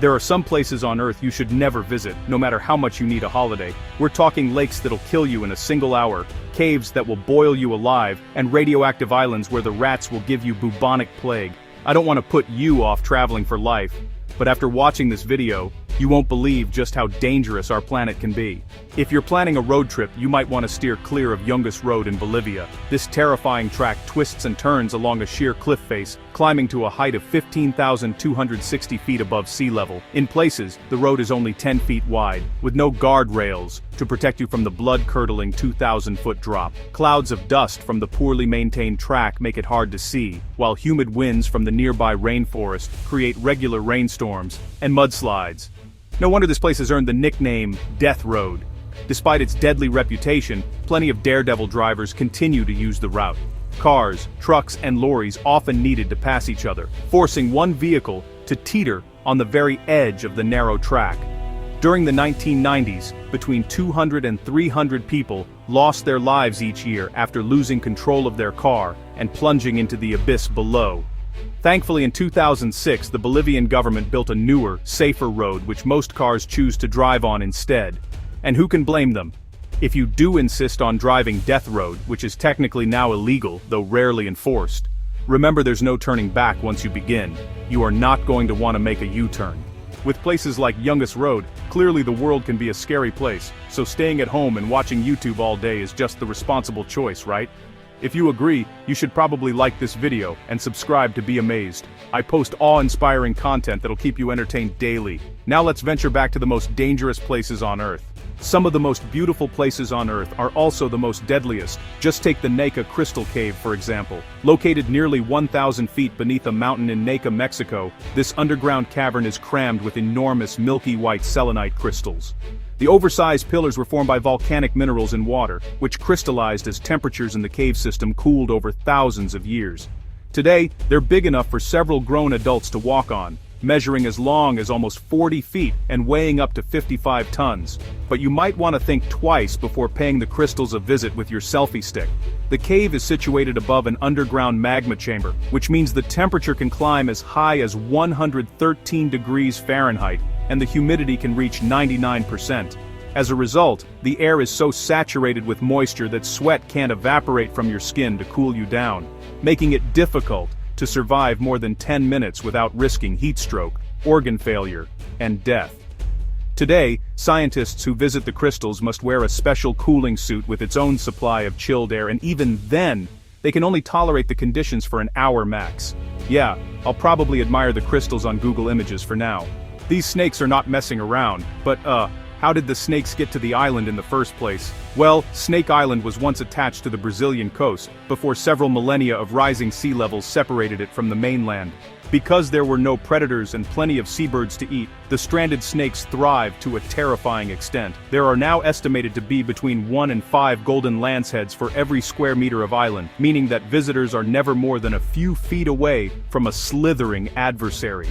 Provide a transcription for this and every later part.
There are some places on Earth you should never visit, no matter how much you need a holiday. We're talking lakes that'll kill you in a single hour, caves that will boil you alive, and radioactive islands where the rats will give you bubonic plague. I don't want to put you off traveling for life, but after watching this video, you won't believe just how dangerous our planet can be. If you're planning a road trip, you might want to steer clear of Yungas Road in Bolivia. This terrifying track twists and turns along a sheer cliff face, climbing to a height of 15,260 feet above sea level. In places, the road is only 10 feet wide, with no guardrails to protect you from the blood-curdling 2,000-foot drop. Clouds of dust from the poorly maintained track make it hard to see, while humid winds from the nearby rainforest create regular rainstorms and mudslides. No wonder this place has earned the nickname Death Road. Despite its deadly reputation, plenty of daredevil drivers continue to use the route. Cars, trucks, and lorries often needed to pass each other, forcing one vehicle to teeter on the very edge of the narrow track. During the 1990s, between 200 and 300 people lost their lives each year after losing control of their car and plunging into the abyss below. Thankfully, in 2006, the Bolivian government built a newer, safer road which most cars choose to drive on instead. And who can blame them? If you do insist on driving Death Road, which is technically now illegal, though rarely enforced, remember there's no turning back once you begin. You are not going to want to make a U-turn. With places like Yungas Road, clearly the world can be a scary place, so staying at home and watching YouTube all day is just the responsible choice, right? If you agree, you should probably like this video and subscribe to be amazed. I post awe-inspiring content that'll keep you entertained daily. Now let's venture back to the most dangerous places on Earth. Some of the most beautiful places on Earth are also the most deadliest. Just take the Naka Crystal Cave for example. Located nearly 1,000 feet beneath a mountain in Naka, Mexico, this underground cavern is crammed with enormous milky white selenite crystals. The oversized pillars were formed by volcanic minerals in water, which crystallized as temperatures in the cave system cooled over thousands of years. Today, they're big enough for several grown adults to walk on, measuring as long as almost 40 feet and weighing up to 55 tons. But you might want to think twice before paying the crystals a visit with your selfie stick. The cave is situated above an underground magma chamber, which means the temperature can climb as high as 113 degrees Fahrenheit, and the humidity can reach 99%. As a result, the air is so saturated with moisture that sweat can't evaporate from your skin to cool you down, making it difficult to survive more than 10 minutes without risking heat stroke, organ failure, and death. Today, scientists who visit the crystals must wear a special cooling suit with its own supply of chilled air, and even then, they can only tolerate the conditions for an hour max. Yeah, I'll probably admire the crystals on Google Images for now. These snakes are not messing around, but how did the snakes get to the island in the first place? Well, Snake Island was once attached to the Brazilian coast, before several millennia of rising sea levels separated it from the mainland. Because there were no predators and plenty of seabirds to eat, the stranded snakes thrived to a terrifying extent. There are now estimated to be between 1 and 5 golden lanceheads for every square meter of island, meaning that visitors are never more than a few feet away from a slithering adversary.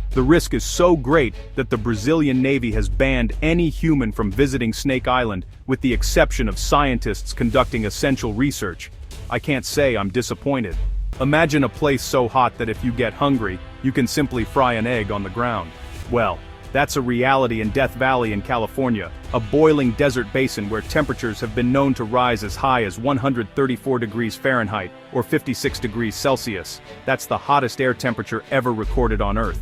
The risk is so great that the Brazilian Navy has banned any human from visiting Snake Island, with the exception of scientists conducting essential research. I can't say I'm disappointed. Imagine a place so hot that if you get hungry, you can simply fry an egg on the ground. Well, that's a reality in Death Valley in California, a boiling desert basin where temperatures have been known to rise as high as 134 degrees Fahrenheit, or 56 degrees Celsius. That's the hottest air temperature ever recorded on Earth.